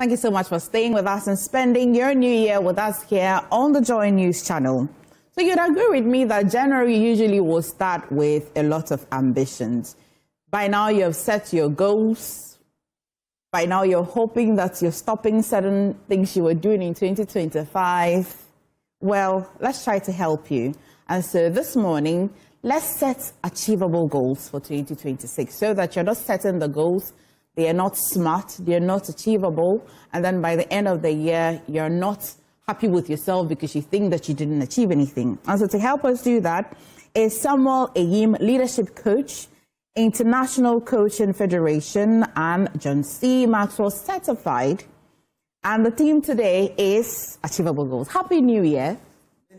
Thank you so much for staying with us and spending your new year with us here on the Joy News channel. So you'd agree with me that January usually will start with a lot of ambitions. By now you have set your goals. By now you're hoping that you're stopping certain things you were doing in 2025. Well, let's try to help you. And so this morning, let's set achievable goals for 2026 so that you're not setting the goals, they are not smart, they're not achievable, and then by the end of the year, you're not happy with yourself because you think that you didn't achieve anything. And so to help us do that is Samuel Ayim, leadership coach, International Coaching Federation, and John C. Maxwell certified. And the theme today is Achievable Goals. Happy New Year.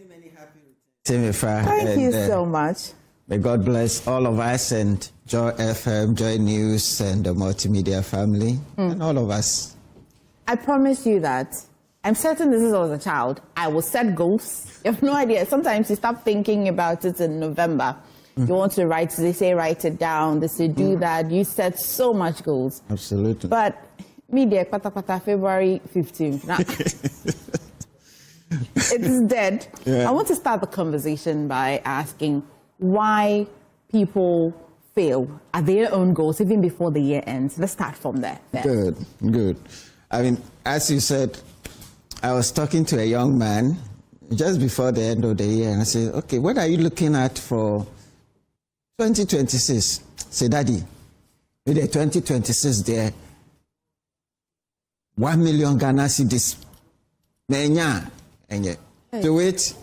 Many happy returns. Thank you so much. May God bless all of us and Joy FM, Joy News, and the multimedia family, and all of us. I promise you that I'm certain this is as a child. I will set goals. You have no idea. Sometimes you start thinking about it in November. You want to write, they say write it down, they say do that. You set so much goals. Absolutely. But media, February 15th. Nah. It's dead. Yeah. I want to start the conversation by asking why people fail at their own goals even before the year ends. Let's start from there. Good. I mean, as you said, I was talking to a young man just before the end of the year, and I said, okay, what are you looking at for 2026? I said, Daddy, with the 2026 there, 1 million Ghana cedis. To it,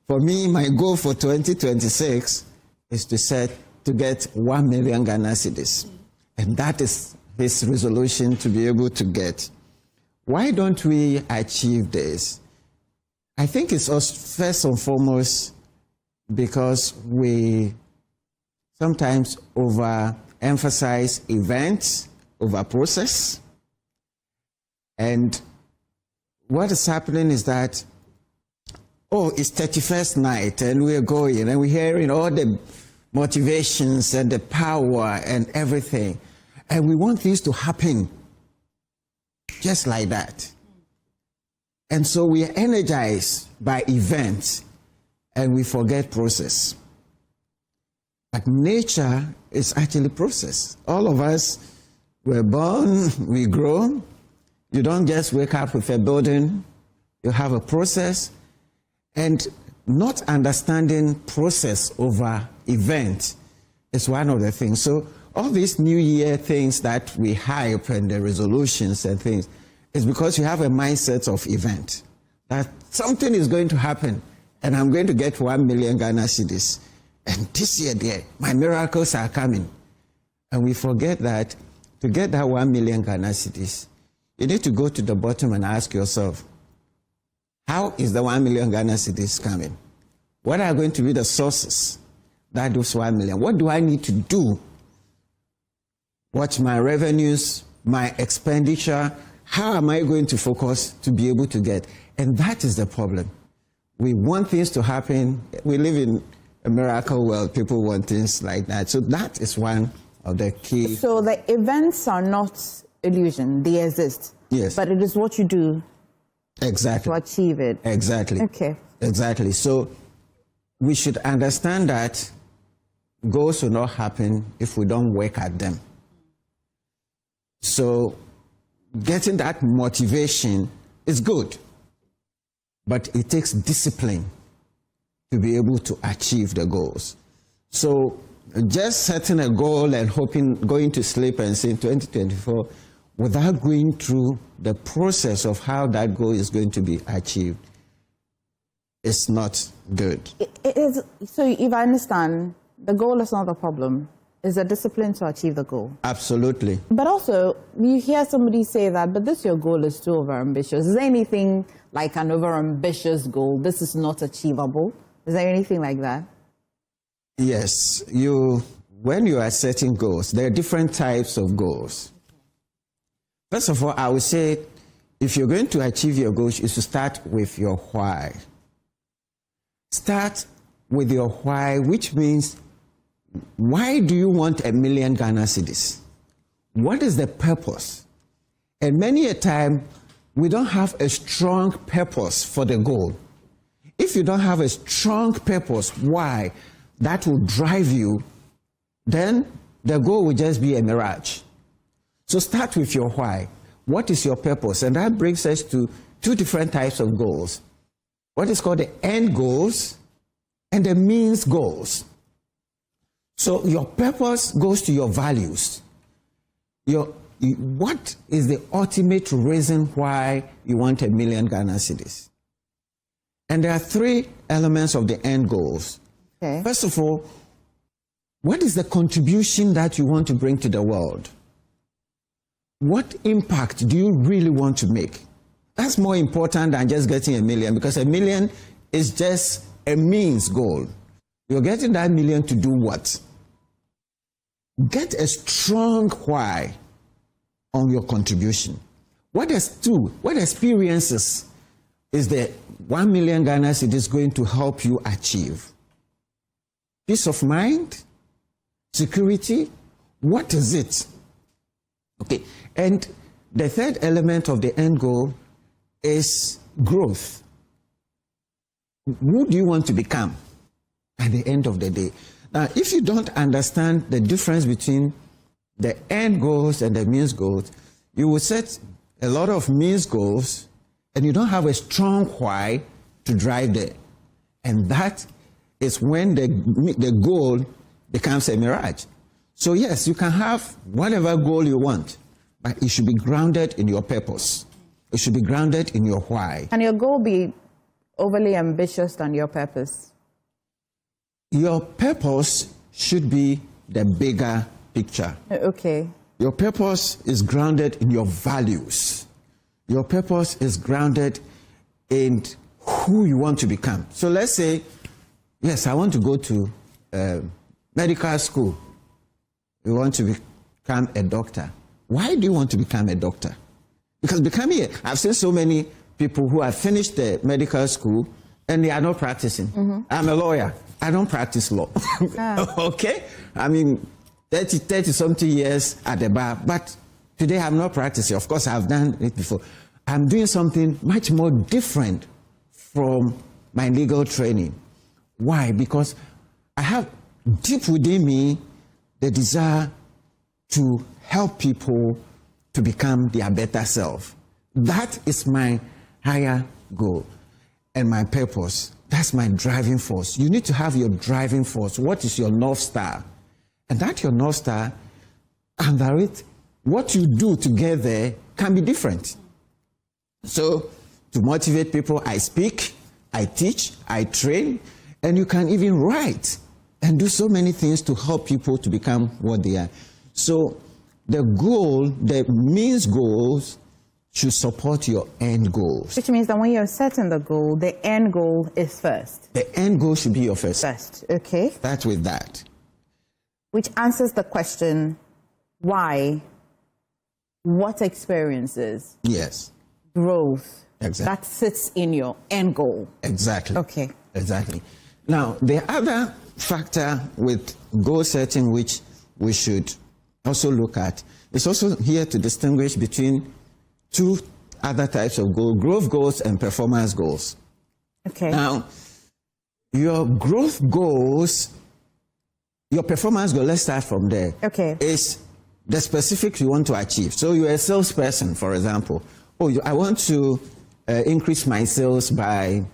for me, my goal for 2026 is to get 1 million Ghana cedis. And that is his resolution to be able to get. Why don't we achieve this? I think it's first and foremost because we sometimes overemphasize events over process. And what is happening is that, oh, it's 31st night and we're going and we're hearing all the motivations and the power and everything. And we want things to happen just like that. And so we are energized by events and we forget process. But nature is actually process. All of us were born, we grow. You don't just wake up with a building. You have a process. And not understanding process over event is one of the things. So all these New Year things that we hype and the resolutions and things is because you have a mindset of event. That something is going to happen and I'm going to get 1 million Ghana cedis. And this year, dear, my miracles are coming. And we forget that to get that 1 million Ghana cedis, you need to go to the bottom and ask yourself, how is the 1 million Ghana cedis coming? What are going to be the sources that those 1 million? What do I need to do? What's my revenues, my expenditure? How am I going to focus to be able to get? And that is the problem. We want things to happen. We live in a miracle world. People want things like that. So that is one of the key. So the events are not illusion. They exist. Yes. But it is what you do exactly to achieve it. Exactly. Okay. Exactly. So we should understand that goals will not happen if we don't work at them. So getting that motivation is good, but it takes discipline to be able to achieve the goals. So just setting a goal and hoping, going to sleep and saying 2024 without going through the process of how that goal is going to be achieved is not good. It is. So if I understand, the goal is not the problem. It's the discipline to achieve the goal. Absolutely. But also, you hear somebody say that, but this your goal is too overambitious. Is there anything like an overambitious goal? This is not achievable. Is there anything like that? Yes. When you are setting goals, there are different types of goals. First of all, I would say, if you're going to achieve your goals, you should start with your why. Start with your why, which means, why do you want 1 million Ghana cedis? What is the purpose? And many a time, we don't have a strong purpose for the goal. If you don't have a strong purpose, why, that will drive you, then the goal will just be a mirage. So start with your why. What is your purpose? And that brings us to two different types of goals. What is called the end goals and the means goals. So your purpose goes to your values. What is the ultimate reason why you want $1 million Ghana cedis? And there are three elements of the end goals. Okay. First of all, what is the contribution that you want to bring to the world? What impact do you really want to make? That's more important than just getting $1 million, because $1 million is just a means goal. You're getting that $1 million to do what? Get a strong why on your contribution. What experiences is the $1 million Ghana cedis going to help you achieve? Peace of mind? Security? What is it? Okay, and the third element of the end goal is growth. Who do you want to become at the end of the day? Now, if you don't understand the difference between the end goals and the means goals, you will set a lot of means goals and you don't have a strong why to drive there. And that is when the goal becomes a mirage. So yes, you can have whatever goal you want, but it should be grounded in your purpose. It should be grounded in your why. Can your goal be overly ambitious than your purpose? Your purpose should be the bigger picture. Okay. Your purpose is grounded in your values. Your purpose is grounded in who you want to become. So let's say, yes, I want to go to medical school. You want to become a doctor. Why do you want to become a doctor? Because I've seen so many people who have finished the medical school and they are not practicing. Mm-hmm. I'm a lawyer. I don't practice law. Okay? I mean, 30-something years at the bar, but today I'm not practicing. Of course, I've done it before. I'm doing something much more different from my legal training. Why? Because I have deep within me the desire to help people to become their better self. That is my higher goal and my purpose. That's my driving force. You need to have your driving force. What is your North Star? And that your North Star, under it, what you do together can be different. So, to motivate people, I speak, I teach, I train, and you can even write and do so many things to help people to become what they are. So, the goal, the means goals, should support your end goals. Which means that when you're setting the goal, the end goal is first. The end goal should be your first. First, okay. Start with that. Which answers the question, why, what experiences, yes, growth, exactly, that sits in your end goal. Exactly. Okay. Exactly. Now, the other factor with goal setting which we should also look at is also here to distinguish between two other types of goals, growth goals and performance goals. Okay. Now, your growth goals, your performance goal, let's start from there. Okay. Is the specifics you want to achieve. So you're a salesperson, for example. I want to increase my sales by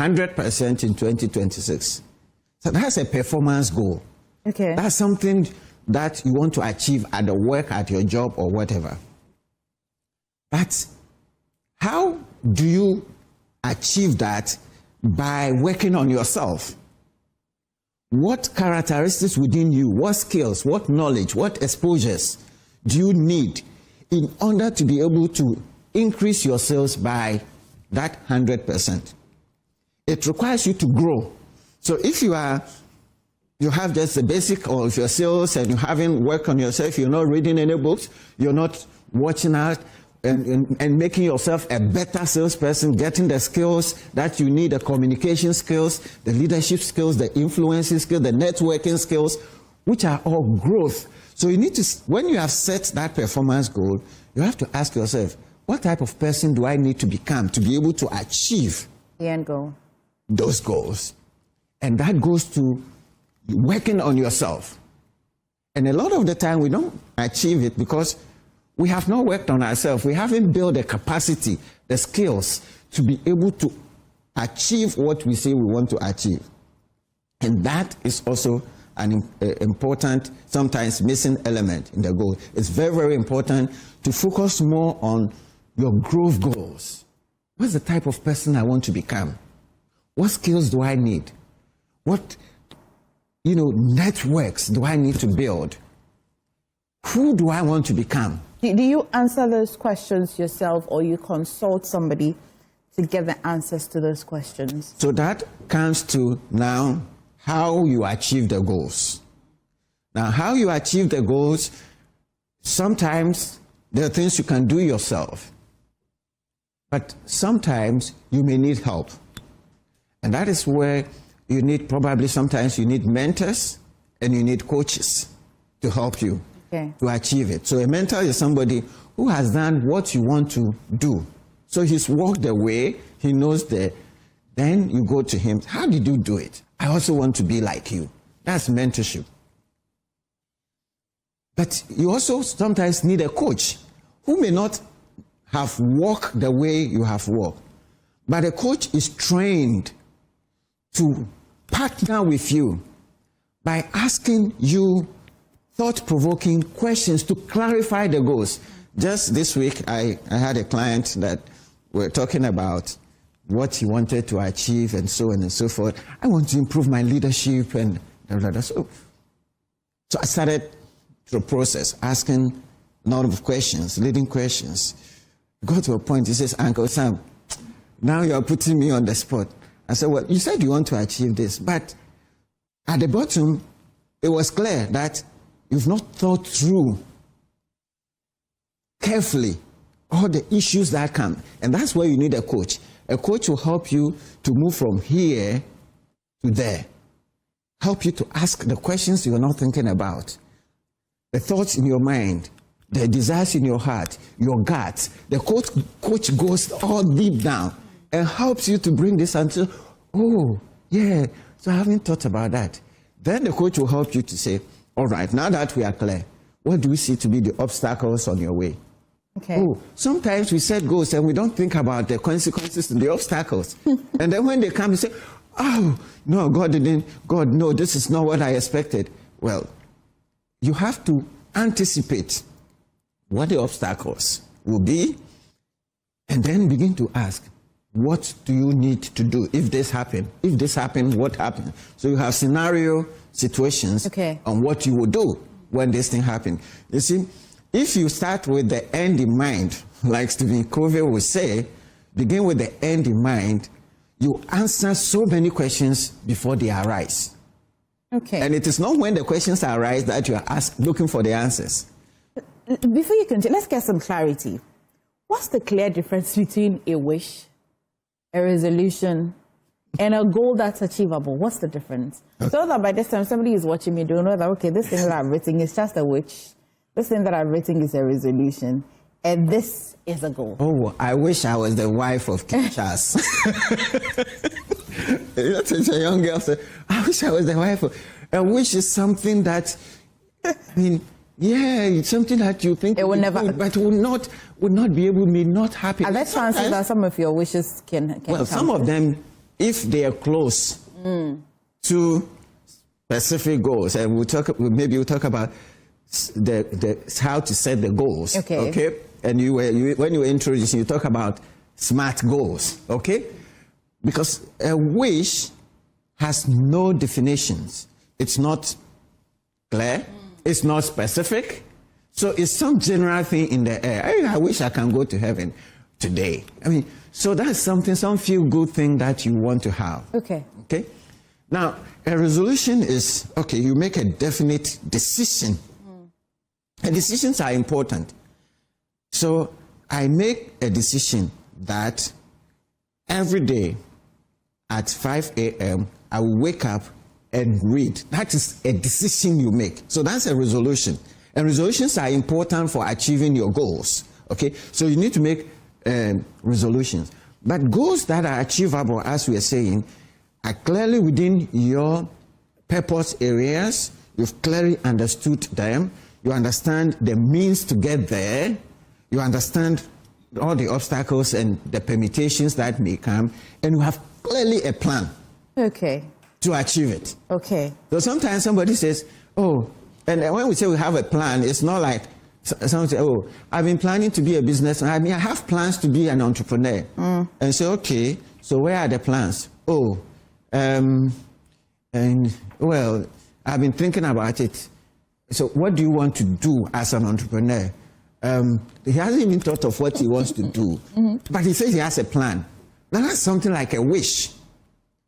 100% in 2026. So that's a performance goal. Okay. That's something that you want to achieve at the work, at your job, or whatever. But how do you achieve that? By working on yourself. What characteristics within you, what skills, what knowledge, what exposures do you need in order to be able to increase your sales by that 100%? It requires you to grow. So if you have just the basic, or if you're sales and you haven't worked on yourself, you're not reading any books, you're not watching out and making yourself a better salesperson, getting the skills that you need, the communication skills, the leadership skills, the influencing skills, the networking skills, which are all growth. So you need to, when you have set that performance goal, you have to ask yourself, what type of person do I need to become to be able to achieve the end goal, those goals? And that goes to working on yourself. And a lot of the time we don't achieve it because we have not worked on ourselves. We haven't built the capacity, the skills to be able to achieve what we say we want to achieve. And that is also an important, sometimes missing element in the goal. It's very, very important to focus more on your growth goals. What's the type of person I want to become? What skills do I need? What, networks do I need to build? Who do I want to become? Do you answer those questions yourself, or you consult somebody to get the answers to those questions? So that comes to now how you achieve the goals. Now, how you achieve the goals, sometimes there are things you can do yourself, but sometimes you may need help. And that is where you need, sometimes you need mentors and you need coaches to help you to achieve it. So a mentor is somebody who has done what you want to do. So he's walked the way, he knows then you go to him. How did you do it? I also want to be like you. That's mentorship. But you also sometimes need a coach who may not have walked the way you have walked. But a coach is trained to partner with you by asking you thought-provoking questions to clarify the goals. Just this week, I had a client that we're talking about what he wanted to achieve and so on and so forth. I want to improve my leadership and blah, blah, blah. So I started the process, asking a lot of questions, leading questions. I got to a point, he says, Uncle Sam, now you're putting me on the spot. I said, well, you said you want to achieve this, but at the bottom, it was clear that you've not thought through carefully all the issues that come. And that's where you need a coach. A coach will help you to move from here to there. Help you to ask the questions you're not thinking about. The thoughts in your mind, the desires in your heart, your guts. The coach goes all deep down and helps you to bring this until, oh, yeah, so I haven't thought about that. Then the coach will help you to say, all right, now that we are clear, what do we see to be the obstacles on your way? Okay. Oh, sometimes we set goals and we don't think about the consequences and the obstacles. And then when they come, you say, oh, no, God, no, this is not what I expected. Well, you have to anticipate what the obstacles will be and then begin to ask, what do you need to do if this happened? If this happened, what happened? So you have scenario situations on what you will do when this thing happened. You see, if you start with the end in mind, like Stephen Covey would say, begin with the end in mind, you answer so many questions before they arise. Okay. And it is not when the questions arise that you are looking for the answers. Before you continue, let's get some clarity. What's the clear difference between a wish, a resolution, and a goal that's achievable? What's the difference? Okay. So that by this time somebody is watching me, don't know that, okay, this thing that I've written is just a wish. This thing that I've written is a resolution. And this is a goal. Oh, I wish I was the wife of King Charles. A young girl said, I wish I was the wife of... A wish is something that, it's something that you think it will never, good, but would not be able, may not happen. Are there chances that some of your wishes can well, some of them, if they are close to specific goals, and maybe we'll talk about how to set the goals. Okay. And when you were introducing, you talk about SMART goals. Okay. Because a wish has no definitions. It's not clear. It's not specific. So it's some general thing in the air. I wish I can go to heaven today. So that's something, some feel-good thing that you want to have. Okay. Okay. Now, a resolution is, you make a definite decision. And decisions are important. So I make a decision that every day at 5 a.m., I will wake up and read. That is a decision you make. So that's a resolution. And resolutions are important for achieving your goals. Okay, so you need to make resolutions. But goals that are achievable, as we are saying, are clearly within your purpose areas. You've clearly understood them. You understand the means to get there. You understand all the obstacles and the permutations that may come. And you have clearly a plan. Okay. To achieve it. Okay. So sometimes somebody says, oh, and when we say we have a plan, it's not like someone say, oh, I've been planning to be a businessman. I mean, I have plans to be an entrepreneur. And say, okay, so where are the plans? Oh, and well, I've been thinking about it. So what do you want to do as an entrepreneur? He hasn't even thought of what he wants to do, but he says he has a plan. Now that's something like a wish.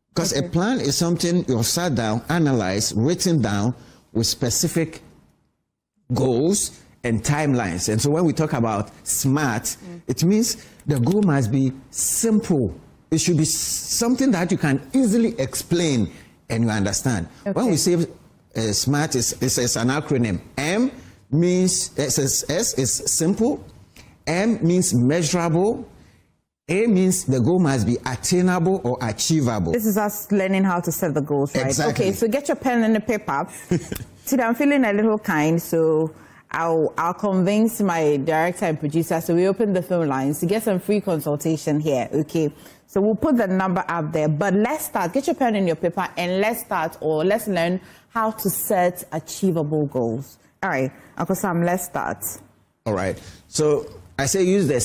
Because a plan is something you've sat down, analyzed, written down with specific goals and timelines. And so when we talk about SMART, it means the goal must be simple. It should be something that you can easily explain and you understand. Okay. When we say SMART, it's an acronym. M means, S is simple. M means measurable. A means the goal must be attainable or achievable. This is us learning how to set the goals, right? Exactly. Okay, so get your pen and the paper. Today I'm feeling a little kind, so I'll convince my director and producer, so we open the phone lines to get some free consultation here, okay? So we'll put the number up there, but let's start. Get your pen and your paper and let's start, or let's learn how to set achievable goals. All right, Uncle Sam, let's start. All right, so I say use the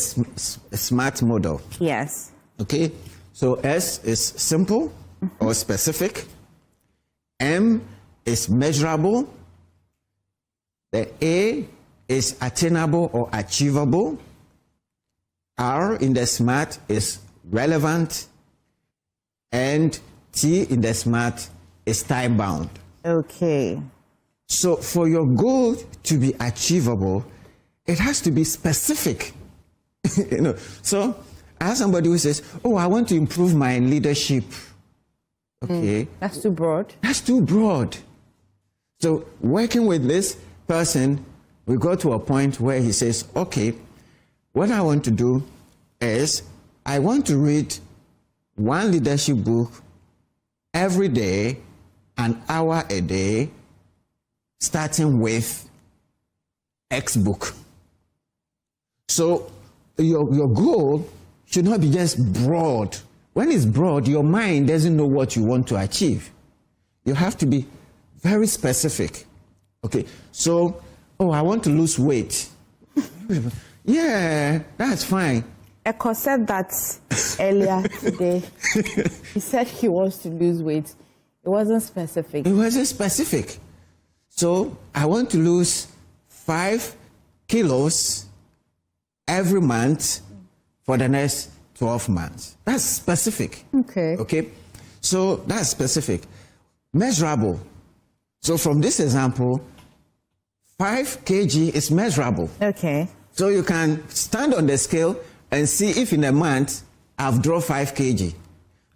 SMART model. Yes. Okay, so S is simple or specific. M is measurable. The A is attainable or achievable. R in the SMART is relevant. And T in the SMART is time bound. Okay. So for your goal to be achievable, it has to be specific. So I have somebody who says, oh, I want to improve my leadership. Okay. That's too broad. That's too broad. So working with this person, we go to a point where he says, okay, what I want to do is I want to read one leadership book every day, an hour a day, starting with X book. So your goal should not be just broad. When it's broad, your mind doesn't know what you want to achieve. You have to be very specific. Okay, so, oh, I want to lose weight. Yeah, that's fine. Eko said that earlier today. He said he wants to lose weight. It wasn't specific. It wasn't specific. So I want to lose 5 kilos every month for the next 12 months. That's specific. Okay. Okay. So that's specific. Measurable. So from this example, 5 kg is measurable. Okay. So you can stand on the scale and see if in a month I've dropped 5 kg.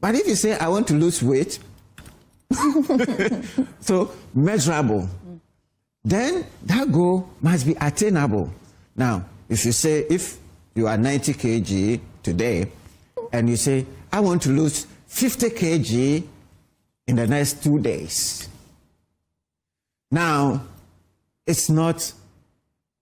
But if you say I want to lose weight, so measurable, then that goal must be attainable. Now, if you say, if you are 90 kg today, and you say, I want to lose 50 kg in the next 2 days. Now, it's not,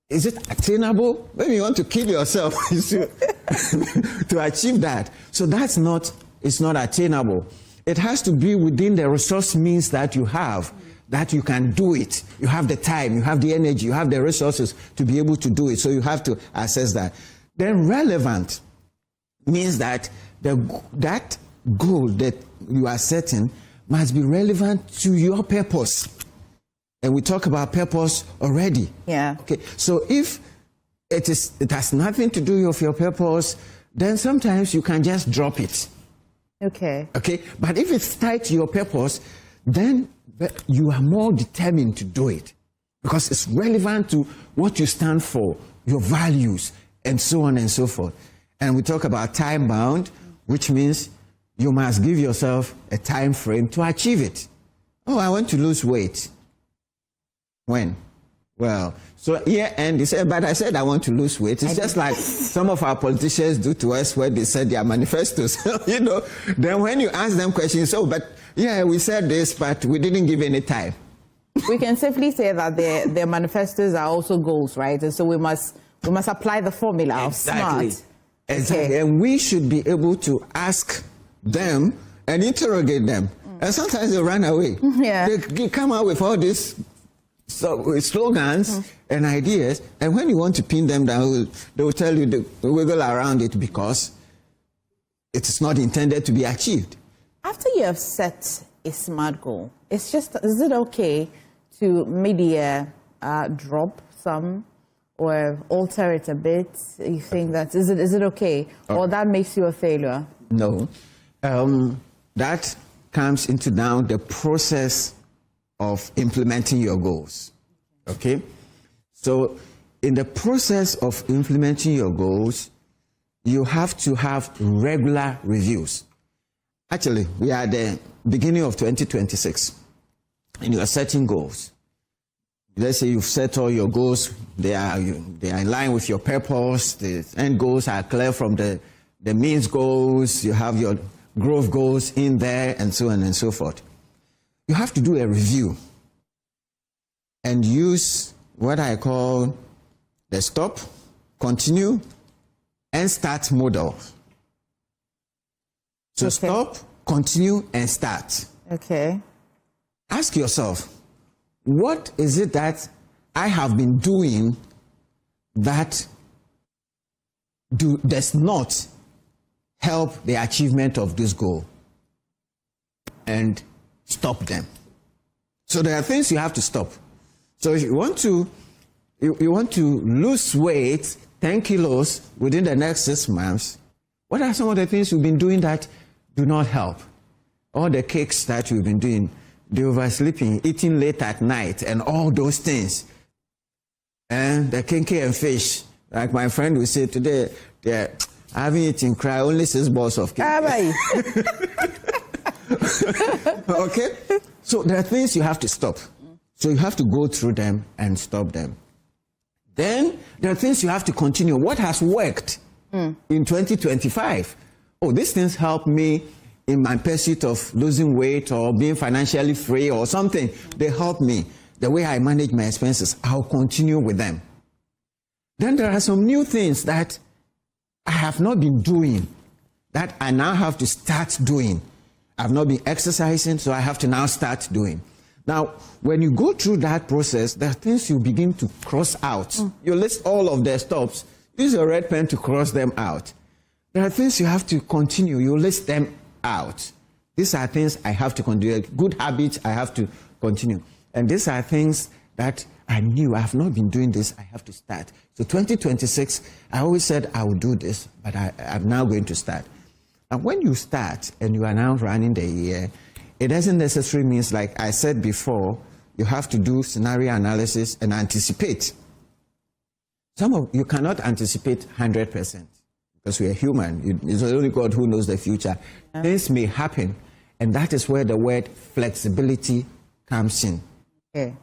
is it attainable? Maybe you want to kill yourself to achieve that. So that's not, it's not attainable. It has to be within the resource means that you have, that you can do it. You have the time, you have the energy, you have the resources to be able to do it. So you have to assess that. Then relevant means that that goal that you are setting must be relevant to your purpose. And we talk about purpose already. Yeah. Okay. So if it has nothing to do with your purpose, then sometimes you can just drop it. Okay. Okay. But if it's tied to your purpose, then you are more determined to do it because it's relevant to what you stand for, your values, and so on and so forth. And we talk about time bound, which means you must give yourself a time frame to achieve it. Oh, I want to lose weight. When Well, so and he said, but I said I want to lose weight. It's just like some of our politicians do to us when they said their manifestos. Then when you ask them questions, but we said this, but we didn't give any time. We can safely say that their manifestos are also goals, right? And so we must apply the formula of SMART. Exactly. Okay. And we should be able to ask them and interrogate them. And sometimes they run away. Yeah. They come out with all these slogans and ideas, and when you want to pin them down, they will tell you to wiggle around it because it is not intended to be achieved. After you have set a SMART goal, is it okay to mid-year drop some or alter it a bit? You think that is it okay, or that makes you a failure? No, that comes into now the process of implementing your goals. Okay, so in the process of implementing your goals, you have to have regular reviews. Actually, we are at the beginning of 2026, and you are setting goals. Let's say you've set all your goals; they are in line with your purpose. The end goals are clear from the means goals. You have your growth goals in there, and so on and so forth. You have to do a review and use what I call the stop, continue, and start model. So stop, continue, and start. Okay. Ask yourself, what is it that I have been doing that does not help the achievement of this goal? And stop them. So there are things you have to stop. So if you want to lose weight, 10 kilos within the next 6 months, what are some of the things you've been doing that do not help? All the cakes that you've been doing, the oversleeping, eating late at night, and all those things. And the kinky and fish, like my friend will say today, I haven't eaten cry, only 6 balls of cake. Okay? So there are things you have to stop. So you have to go through them and stop them. Then there are things you have to continue. What has worked in 2025? Oh, these things help me in my pursuit of losing weight or being financially free or something. They help me. The way I manage my expenses, I'll continue with them. Then there are some new things that I have not been doing that I now have to start doing. I've not been exercising, so I have to now start doing. Now, when you go through that process, there are things you begin to cross out. You list all of their stops. Use your red pen to cross them out. There are things you have to continue. You list them out. These are things I have to continue. Good habits I have to continue. And these are things that I knew I have not been doing this. I have to start. So 2026, I always said I will do this, but I'm now going to start. And when you start and you are now running the year, it doesn't necessarily mean, like I said before, you have to do scenario analysis and anticipate. You cannot anticipate 100% because we are human. It's only God who knows the future. Things may happen, and that is where the word flexibility comes in. Okay.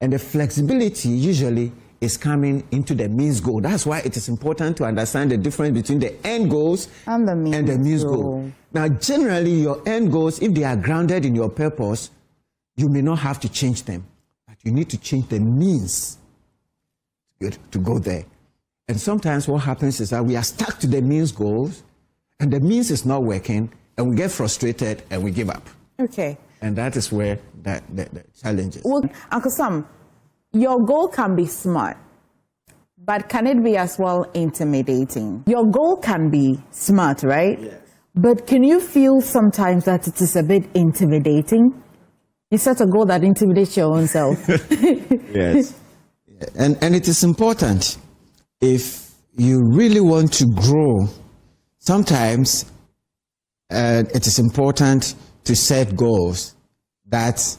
And the flexibility usually is coming into the means goal. That's why it is important to understand the difference between the end goals and the means goal. Now, generally, your end goals, if they are grounded in your purpose, you may not have to change them, but you need to change the means to go there. And sometimes what happens is that we are stuck to the means goals, and the means is not working, and we get frustrated and we give up. Okay. And that is where the challenge is. Well, Uncle Sam, your goal can be SMART, but can it be as well intimidating? Your goal can be SMART, right? Yes. But can you feel sometimes that it is a bit intimidating? You set a goal that intimidates your own self. Yes. And it is important. If you really want to grow, sometimes it is important to set goals that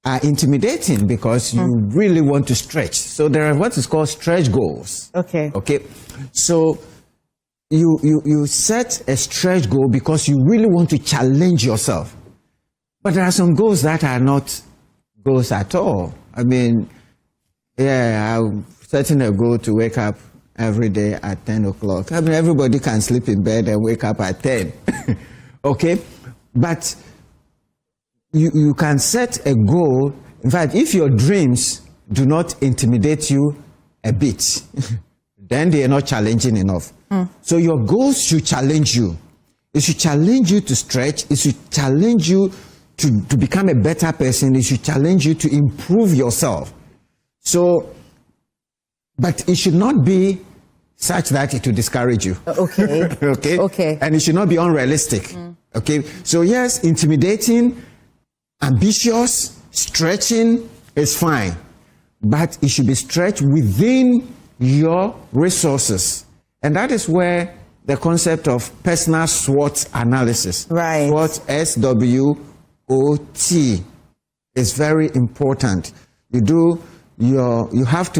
are intimidating because you really want to stretch. So there are what is called stretch goals. Okay. Okay. So you set a stretch goal because you really want to challenge yourself. But there are some goals that are not goals at all. I mean, Yeah, I'm setting a goal to wake up every day at 10 o'clock. I mean, everybody can sleep in bed and wake up at 10. Okay? But you can set a goal. In fact, if your dreams do not intimidate you a bit, then they are not challenging enough. So your goals should challenge you. It should challenge you to stretch. It should challenge you to become a better person. It should challenge you to improve yourself. So, but it should not be such that it will discourage you. Okay. Okay. Okay. And it should not be unrealistic. Okay. So yes, intimidating, ambitious, stretching is fine, but it should be stretched within your resources. And that is where the concept of personal SWOT analysis, right. SWOT, S-W-O-T, is very important. You have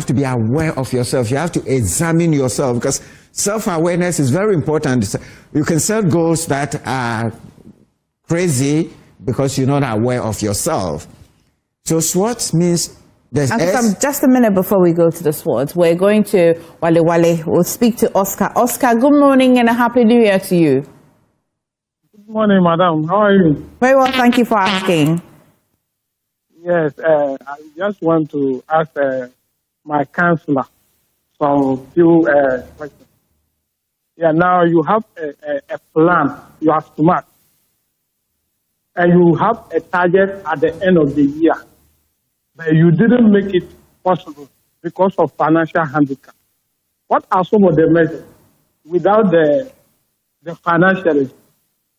to be aware of yourself. You have to examine yourself, because self-awareness is very important. You can set goals that are crazy because you're not aware of yourself. So SWOT means there's just a minute before we go to the SWOT, we're going to Wale. We'll speak to Oscar. Oscar, good morning and a happy new year to you. Good morning, madam. How are you? Very well, thank you for asking. Yes, I just want to ask my counselor some few questions. Yeah, now you have a plan, you are smart, and you have a target at the end of the year, but you didn't make it possible because of financial handicap. What are some of the measures without the financial?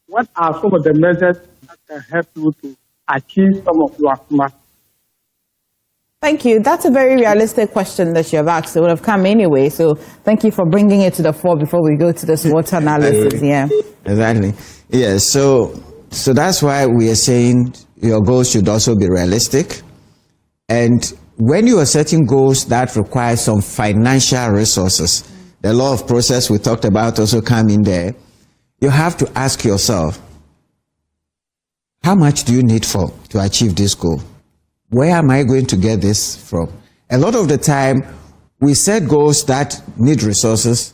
What are some of the measures that can help you to achieve some of your smart? Thank you. That's a very realistic question that you have asked. It would have come anyway. So thank you for bringing it to the fore before we go to the SWOT analysis. Yeah. Exactly. Yeah. So that's why we are saying your goals should also be realistic. And when you are setting goals that require some financial resources, the law of process we talked about also come in there. You have to ask yourself, how much do you need to achieve this goal? Where am I going to get this from? A lot of the time, we set goals that need resources.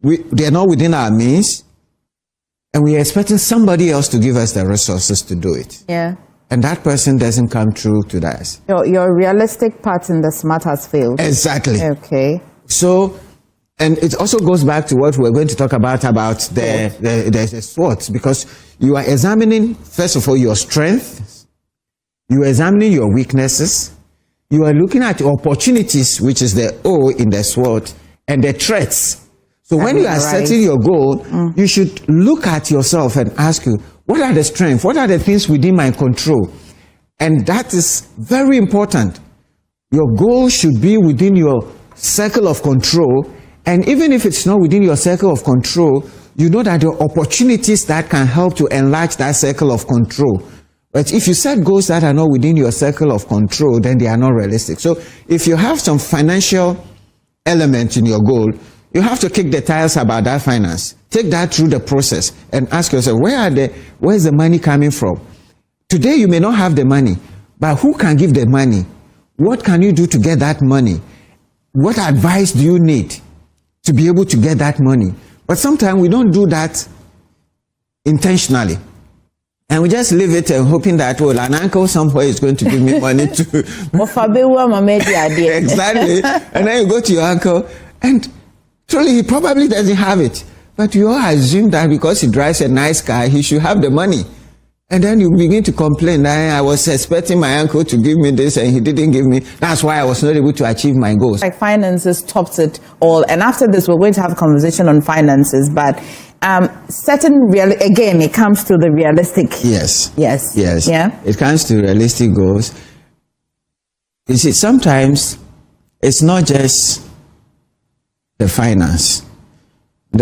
They are not within our means, and we are expecting somebody else to give us the resources to do it. Yeah. And that person doesn't come true to us. Your realistic part in the SMART has failed. Exactly. Okay. So, and it also goes back to what we're going to talk about the SWOT, because you are examining, first of all, your strengths, you are examining your weaknesses, you are looking at opportunities, which is the O in the SWOT, and the threats. So when you are setting your goal, you should look at yourself and ask you, what are the strengths? What are the things within my control? And that is very important. Your goal should be within your circle of control. And even if it's not within your circle of control, you know that there are opportunities that can help to enlarge that circle of control. But if you set goals that are not within your circle of control, then they are not realistic. So if you have some financial element in your goal, you have to kick the tires about that finance. Take that through the process and ask yourself, where is the money coming from? Today you may not have the money, but who can give the money? What can you do to get that money? What advice do you need to be able to get that money? But sometimes we don't do that intentionally. And we just leave it and hoping that, well, an uncle somewhere is going to give me money to... Exactly. And then you go to your uncle and truly he probably doesn't have it. But you all assume that because he drives a nice car, he should have the money. And then you begin to complain that I was expecting my uncle to give me this and he didn't give me. That's why I was not able to achieve my goals. Like finances tops it all. And after this, we're going to have a conversation on finances. But again, it comes to the realistic. Yes. Yes. Yes. Yeah. It comes to realistic goals. You see, sometimes it's not just the finance.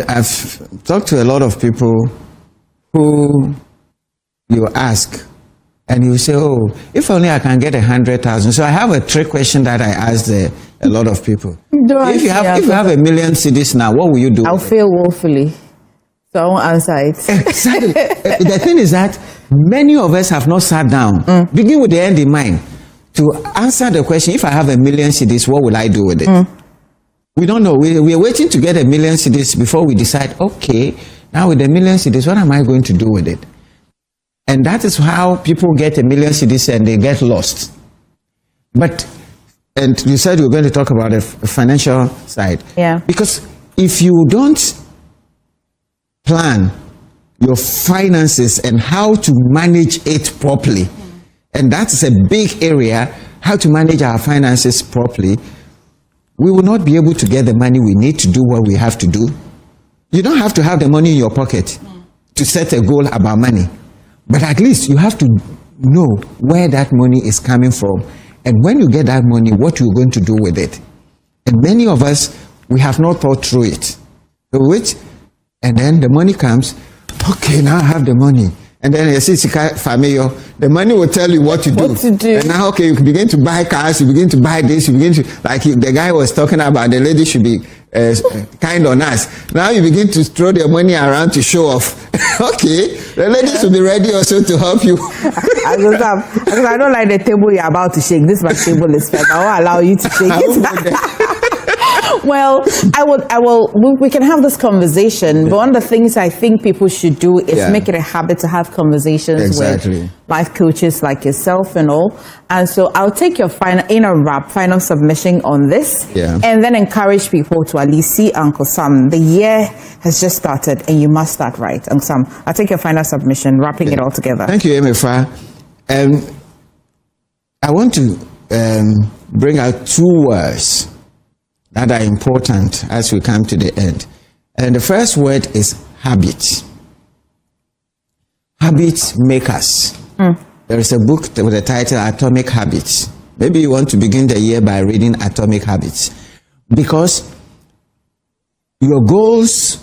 I've talked to a lot of people who you ask and you say, oh, if only I can get 100,000. So I have a trick question that I asked a lot of people. If you have $1 million cedis now, what will you do? I'll fail woefully. So I won't answer it. Exactly. The thing is that many of us have not sat down. Begin with the end in mind. to answer the question, if I have 1 million cedis, what will I do with it? We don't know. We are waiting to get 1 million cedis before we decide, okay, now with 1 million cedis, what am I going to do with it? And that is how people get 1 million cedis and they get lost. And you said you were going to talk about the financial side. Yeah. Because if you don't plan your finances and how to manage it properly, and that's a big area, how to manage our finances properly, we will not be able to get the money we need to do what we have to do. You don't have to have the money in your pocket to set a goal about money, but at least you have to know where that money is coming from, and when you get that money, what you're going to do with it. And many of us, we have not thought through it. And then the money comes, okay, now I have the money. And then you see the money will tell you what to do. And now, okay, you begin to buy cars, you begin to buy this, you begin to, like the guy was talking about, the lady should be kind on us. Now you begin to throw their money around to show off. Okay, the lady should be ready also to help you. I don't like the table you're about to shake. This my table is fed. I won't allow you to shake it. Well, we can have this conversation, but one of the things I think people should do is make it a habit to have conversations with life coaches like yourself and all. And so I'll take your final submission on this, and then encourage people to at least see Uncle Sam. The year has just started, and you must start right. Uncle Sam, I'll take your final submission, wrapping it all together. Thank you, Emefa. I want to bring out 2 words that are important as we come to the end. And the first word is habit. Habits make us. There is a book with the title Atomic Habits. Maybe you want to begin the year by reading Atomic Habits, because your goals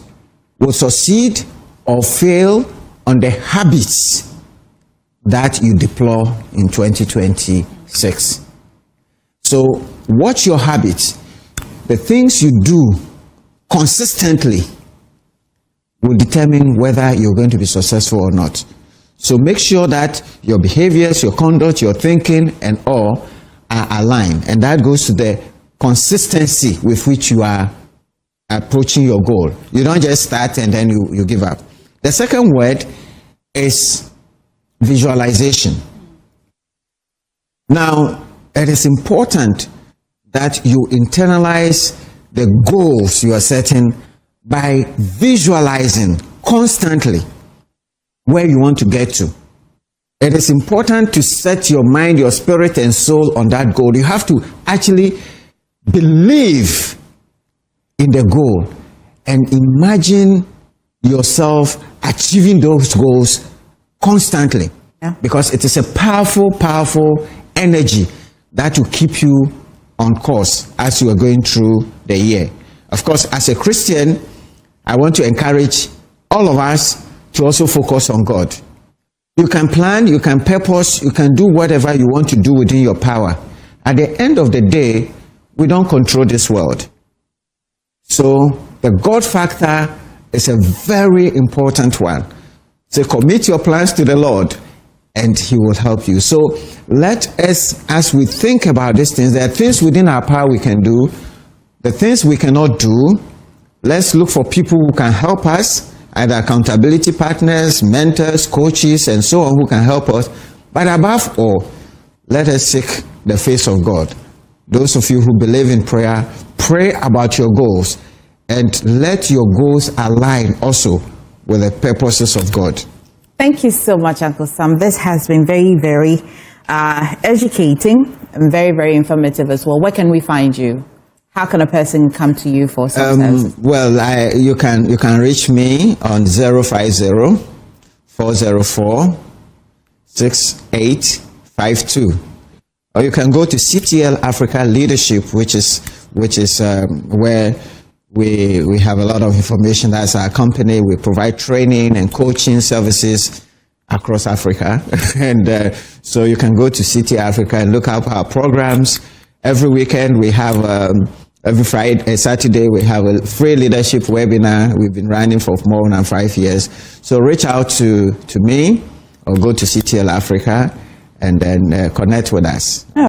will succeed or fail on the habits that you deploy in 2026. So watch your habits. The things you do consistently will determine whether you're going to be successful or not. So make sure that your behaviors, your conduct, your thinking, and all are aligned. And that goes to the consistency with which you are approaching your goal. You don't just start and then you give up. The second word is visualization. Now, it is important that you internalize the goals you are setting by visualizing constantly where you want to get to. It is important to set your mind, your spirit, and soul on that goal. You have to actually believe in the goal and imagine yourself achieving those goals constantly. Because it is a powerful, powerful energy that will keep you on course as you are going through the year. Of course, as a Christian, I want to encourage all of us to also focus on God. You can plan, you can purpose, you can do whatever you want to do within your power. At the end of the day, we don't control this world. So the God factor is a very important one. So commit your plans to the Lord, and He will help you. So let us, as we think about these things, there are things within our power we can do. The things we cannot do, let's look for people who can help us, either accountability partners, mentors, coaches, and so on, who can help us. But above all, let us seek the face of God. Those of you who believe in prayer, pray about your goals, and let your goals align also with the purposes of God. Thank you so much, Uncle Sam. This has been very, very educating and very, very informative as well. Where can we find you? How can a person come to you for some Well, you can reach me on 050-404-6852, or you can go to CTL Africa Leadership, which is where we have a lot of information. That's our company. We provide training and coaching services across Africa. And so you can go to CT Africa and look up our programs. Every weekend we have, every Saturday we have a free leadership webinar. We've been running for more than 5 years. So reach out to me or go to CTL Africa and then connect with us.